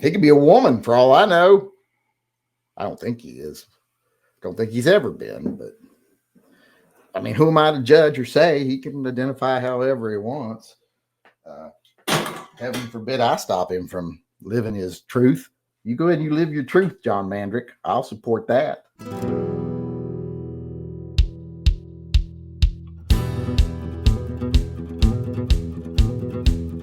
He could be a woman for all I know. I don't think he is. Don't think he's ever been, but I mean, who am I to judge or say? He can identify however he wants. Heaven forbid I stop him from living his truth. You go ahead and you live your truth, John Mandrick. I'll support that.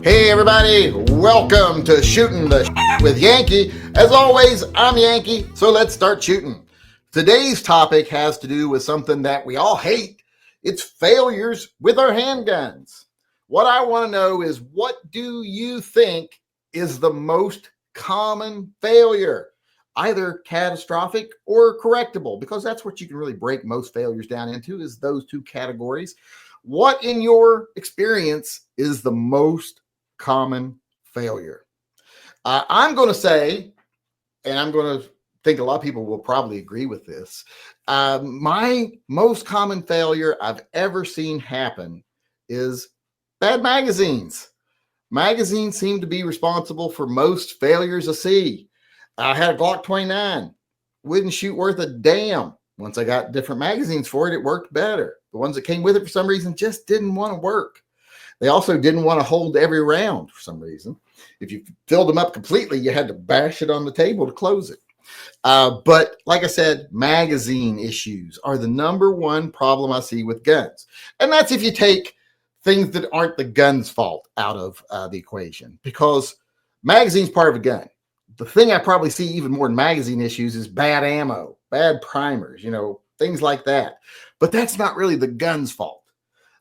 Hey everybody, welcome to Shooting the with Yankee. As always, I'm Yankee, so let's start shooting. Today's topic has to do with something that we all hate. It's failures with our handguns. What I want to know is, what do you think is the most common failure? Either catastrophic or correctable, because that's what you can really break most failures down into, is those two categories. What in your experience is the most common failure? I'm going to say, and I'm going to think a lot of people will probably agree with this. My most common failure I've ever seen happen is bad magazines. Magazines seem to be responsible for most failures I see. I had a Glock 29, wouldn't shoot worth a damn. Once I got different magazines for it, it worked better. The ones that came with it for some reason just didn't want to work. They also didn't want to hold every round for some reason. If you filled them up completely, you had to bash it on the table to close it. But like I said, magazine issues are the number one problem I see with guns. And that's if you take things that aren't the gun's fault out of the equation, because magazine's part of a gun. The thing I probably see even more in magazine issues is bad ammo, bad primers, things like that. But that's not really the gun's fault.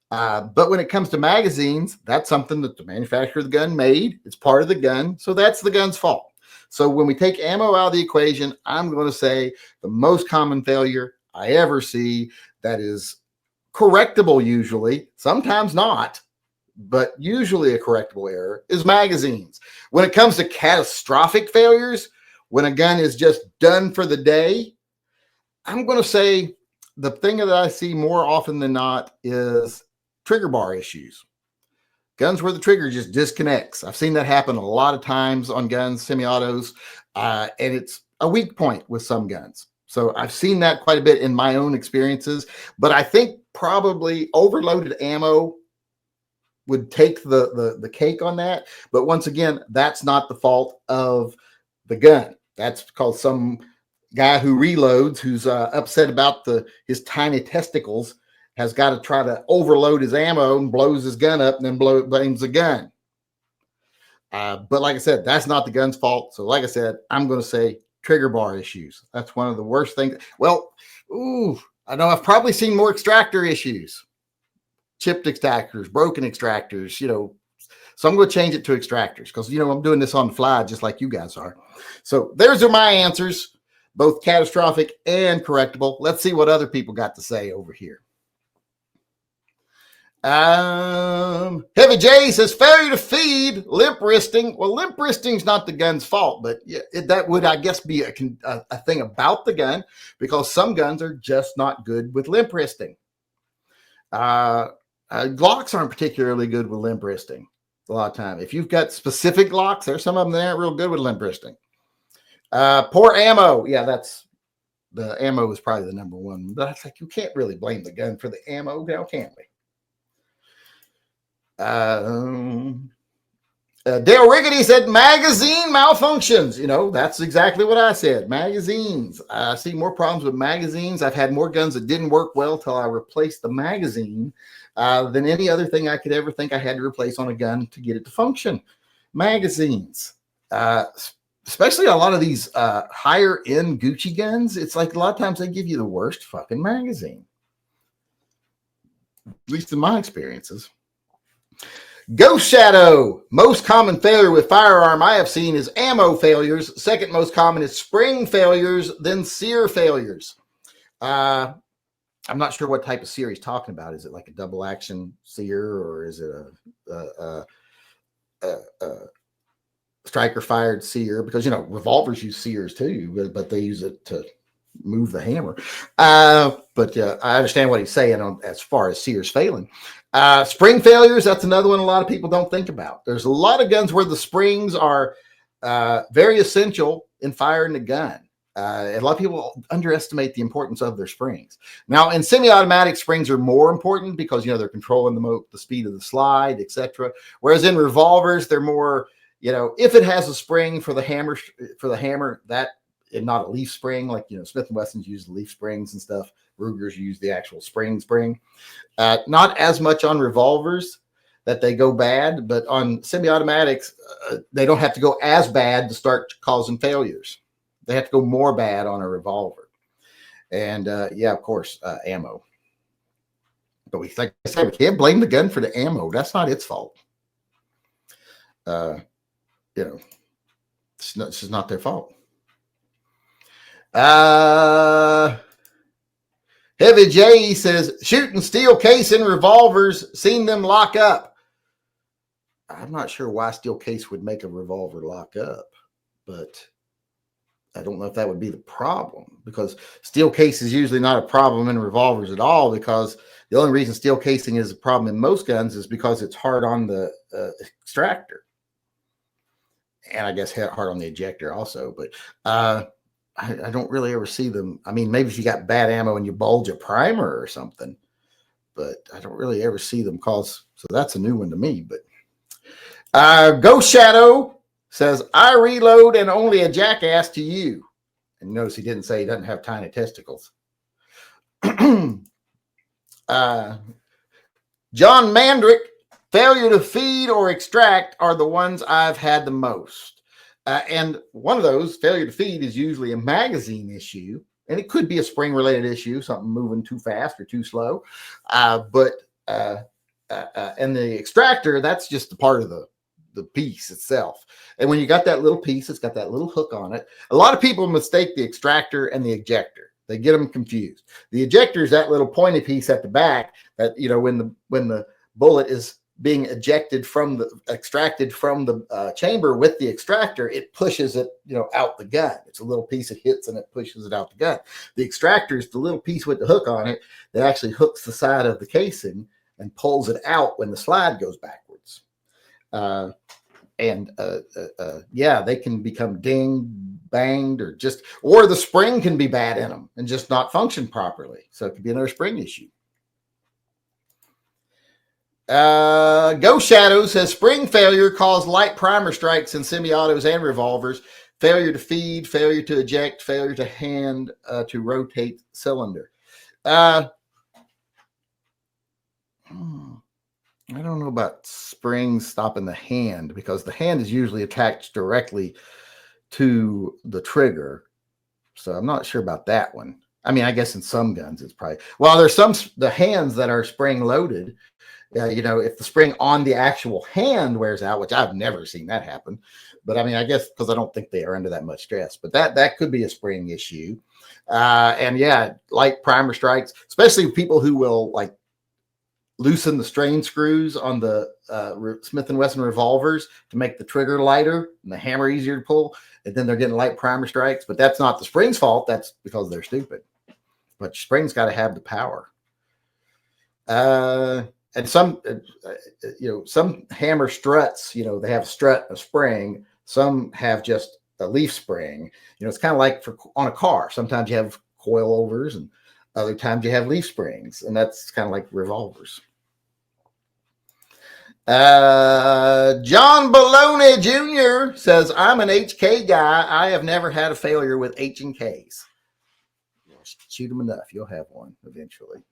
But when it comes to magazines, that's something that the manufacturer of the gun made. It's part of the gun, so that's the gun's fault. So when we take ammo out of the equation, I'm going to say the most common failure I ever see that is correctable usually, sometimes not, but usually a correctable error, is magazines. When it comes to catastrophic failures, when a gun is just done for the day, I'm going to say the thing that I see more often than not is trigger bar issues. Guns where the trigger just disconnects. I've seen that happen a lot of times on guns, semi-autos, and it's a weak point with some guns. So I've seen that quite a bit in my own experiences, but I think probably overloaded ammo would take the cake on that. But once again, that's not the fault of the gun. That's because some guy who reloads, who's upset about his tiny testicles, has got to try to overload his ammo and blows his gun up and then blames the gun. But like I said, that's not the gun's fault. So like I said, I'm going to say trigger bar issues. That's one of the worst things. Well, I know I've probably seen more extractor issues, chipped extractors, broken extractors, So I'm going to change it to extractors because, I'm doing this on the fly just like you guys are. So there's my answers, both catastrophic and correctable. Let's see what other people got to say over here. Heavy J says failure to feed, limp wristing. Well, limp wristing's not the gun's fault, but that would, I guess, be a thing about the gun, because some guns are just not good with limp wristing. Glocks aren't particularly good with limp wristing a lot of time. If you've got specific Glocks, there's some of them that aren't real good with limp wristing. Poor ammo. Yeah, the ammo is probably the number one. But it's like, you can't really blame the gun for the ammo now, can we? Dale Riggedy said magazine malfunctions. That's exactly what I said. Magazines. I see more problems with magazines. I've had more guns that didn't work well till I replaced the magazine than any other thing I could ever think I had to replace on a gun to get it to function. Magazines, especially a lot of these higher end Gucci guns. It's like a lot of times they give you the worst fucking magazine, at least in my experiences. Ghost Shadow, most common failure with firearm I have seen is ammo failures. Second most common is spring failures, then sear failures. I'm not sure what type of sear he's talking about. Is it like a double action sear, or is it a striker fired sear? Because revolvers use sears too, but they use it to move the hammer. But I understand what he's saying as far as sears failing. Spring failures, that's another one a lot of people don't think about. There's a lot of guns where the springs are very essential in firing the gun. A lot of people underestimate the importance of their springs. Now, in semi-automatic, springs are more important because they're controlling the speed of the slide, etc. Whereas in revolvers, they're more, if it has a spring for the hammer, that and not a leaf spring, like Smith and Wesson's use leaf springs and stuff. Ruger's use the actual spring. Not as much on revolvers that they go bad, but on semi-automatics, they don't have to go as bad to start causing failures. They have to go more bad on a revolver. And of course, ammo. But like I said, we can't blame the gun for the ammo. That's not its fault. It's just not their fault. Heavy J says, shooting steel case in revolvers, seen them lock up. I'm not sure why steel case would make a revolver lock up, but I don't know if that would be the problem, because steel case is usually not a problem in revolvers at all, because the only reason steel casing is a problem in most guns is because it's hard on the extractor. And I guess hard on the ejector also. But I don't really ever see them. I mean, maybe if you got bad ammo and you bulge a primer or something, but I don't really ever see them cause. So that's a new one to me. But Ghost Shadow says, I reload and only a jackass to you. And notice he didn't say he doesn't have tiny testicles. John Mandrick, failure to feed or extract are the ones I've had the most. And one of those, failure to feed, is usually a magazine issue. And it could be a spring-related issue, something moving too fast or too slow. And the extractor, that's just a part of the piece itself. And when you got that little piece, it's got that little hook on it. A lot of people mistake the extractor and the ejector. They get them confused. The ejector is that little pointy piece at the back that, when the bullet is being extracted from the chamber with the extractor, it pushes it, out the gun. It's a little piece it hits and it pushes it out the gun. The extractor is the little piece with the hook on it that actually hooks the side of the casing and pulls it out when the slide goes backwards. They can become dinged, banged, or the spring can be bad in them and just not function properly. So it could be another spring issue. Ghost Shadow says spring failure caused light primer strikes in semi-autos and revolvers. Failure to feed, failure to eject, failure to hand to rotate cylinder. I don't know about springs stopping the hand, because the hand is usually attached directly to the trigger. So I'm not sure about that one. I mean, I guess in some guns it's probably, there's the hands that are spring loaded. If the spring on the actual hand wears out, which I've never seen that happen, but I mean, I guess because I don't think they are under that much stress, but that could be a spring issue. Light primer strikes, especially people who will loosen the strain screws on the Smith & Wesson revolvers to make the trigger lighter and the hammer easier to pull, and then they're getting light primer strikes. But that's not the spring's fault. That's because they're stupid. But spring's got to have the power. And some hammer struts, they have a strut, a spring. Some have just a leaf spring. It's kind of like on a car. Sometimes you have coilovers and other times you have leaf springs, and that's kind of like revolvers. John Baloney Jr. says, I'm an HK guy. I have never had a failure with H and Ks. Shoot them enough, you'll have one eventually.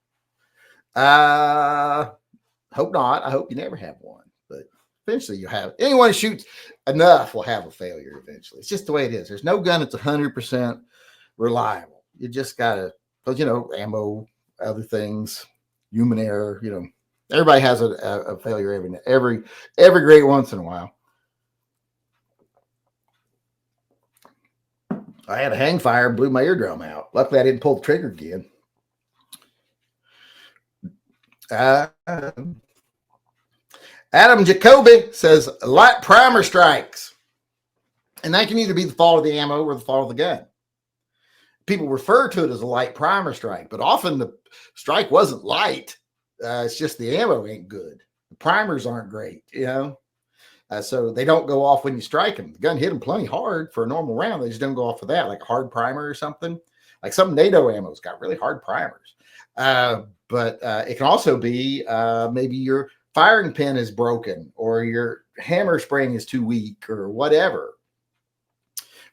Hope not. I hope you never have one, but eventually you'll have. Anyone who shoots enough will have a failure eventually. It's just the way it is. There's no gun that's 100% reliable. You just got to, because, ammo, other things, human error, everybody has a failure every great once in a while. I had a hang fire, blew my eardrum out. Luckily, I didn't pull the trigger again. Adam Jacoby says light primer strikes, and that can either be the fault of the ammo or the fault of the gun. People refer to it as a light primer strike, but often the strike wasn't light. It's just the ammo ain't good. The primers aren't great, So they don't go off when you strike them. The gun hit them plenty hard for a normal round. They just don't go off for that, like a hard primer or something. Like some NATO ammo's got really hard primers. But it can also be maybe your firing pin is broken or your hammer spring is too weak or whatever.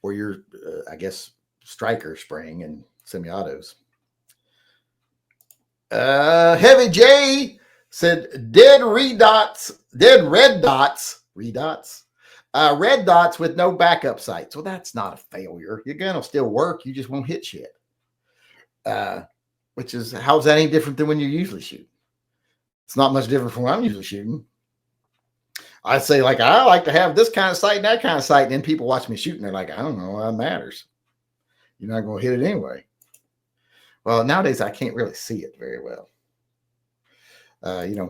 Or your, I guess, striker spring and semi-autos. Heavy J said dead red dots, red dots with no backup sights. Well, that's not a failure. Your gun will still work. You just won't hit shit. Which is, how's that any different than when you're usually shooting? It's not much different from when I'm usually shooting. I say, like, I like to have this kind of sight and that kind of sight. And then people watch me shooting. They're like, I don't know, that matters. You're not going to hit it anyway. Well, nowadays I can't really see it very well. And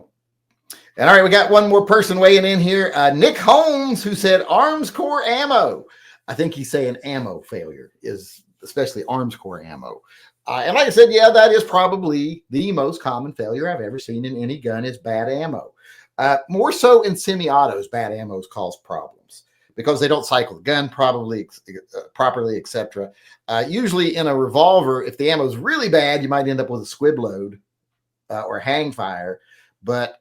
all right, we got one more person weighing in here. Nick Holmes, who said arms core ammo. I think he's saying ammo failure is especially arms core ammo. And like I said, yeah, that is probably the most common failure I've ever seen in any gun is bad ammo. More so in semi-autos, bad ammos cause problems because they don't cycle the gun properly, etc. Usually in a revolver, if the ammo is really bad, you might end up with a squib load or hang fire. But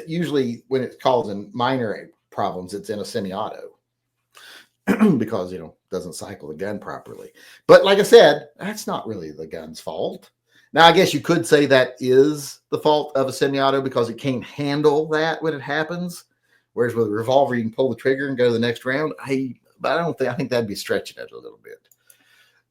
usually when it's causing minor problems, it's in a semi-auto because, doesn't cycle the gun properly. But like I said, that's not really the gun's fault. Now, I guess you could say that is the fault of a semi-auto because it can't handle that when it happens. Whereas with a revolver, you can pull the trigger and go to the next round. I think that'd be stretching it a little bit.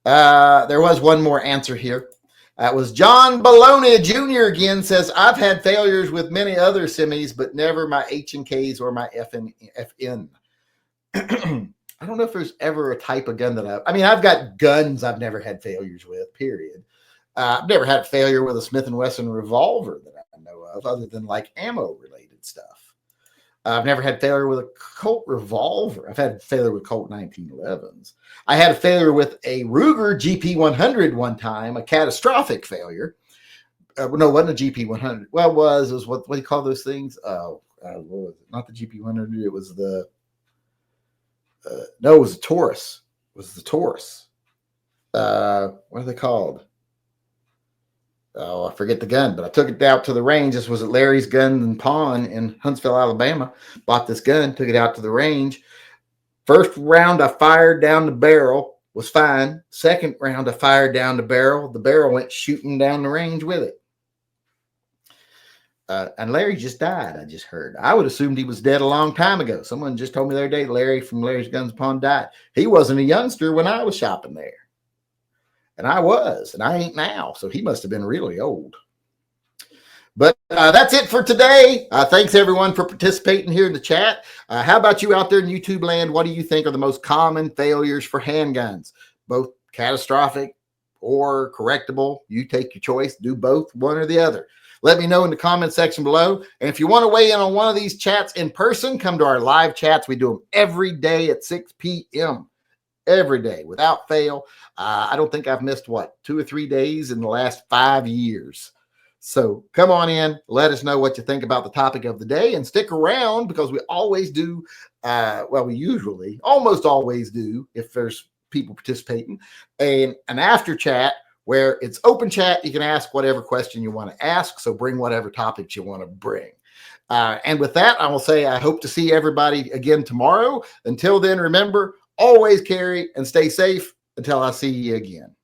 There was one more answer here. That was John Bologna Jr. again says, I've had failures with many other semis, but never my H&Ks or my FN. I don't know if there's ever a type of gun that I've got guns I've never had failures with, period. I've never had a failure with a Smith & Wesson revolver that I know of other than like ammo-related stuff. I've never had failure with a Colt revolver. I've had failure with Colt 1911s. I had a failure with a Ruger GP100 one time, a catastrophic failure. No, it wasn't a GP100. Well, it was what do you call those things? What was it? Not the GP100. It was the no, it was a Taurus. It was the Taurus. What are they called? Oh, I forget the gun, but I took it out to the range. This was at Larry's Gun and Pawn in Huntsville, Alabama. Bought this gun, took it out to the range. First round I fired down the barrel was fine. Second round I fired down the barrel. The barrel went shooting down the range with it. And Larry just died, I just heard. I would assumed he was dead a long time ago. Someone just told me the other day Larry from Larry's Guns and Pawn died. He wasn't a youngster when I was shopping there. And I was, and I ain't now. So he must have been really old. But that's it for today. Thanks, everyone, for participating here in the chat. How about you out there in YouTube land? What do you think are the most common failures for handguns? Both catastrophic or correctable. You take your choice. Do both, one or the other. Let me know in the comment section below. And if you want to weigh in on one of these chats in person, come to our live chats. We do them every day at 6 p.m. Every day without fail. I don't think I've missed 2 or 3 days in the last 5 years. So come on in, let us know what you think about the topic of the day, and stick around because we always do. We usually almost always do, if there's people participating, an after chat where it's open chat. You can ask whatever question you want to ask. So bring whatever topics you want to bring. And with that, I will say I hope to see everybody again tomorrow. Until then, remember, always carry and stay safe until I see you again.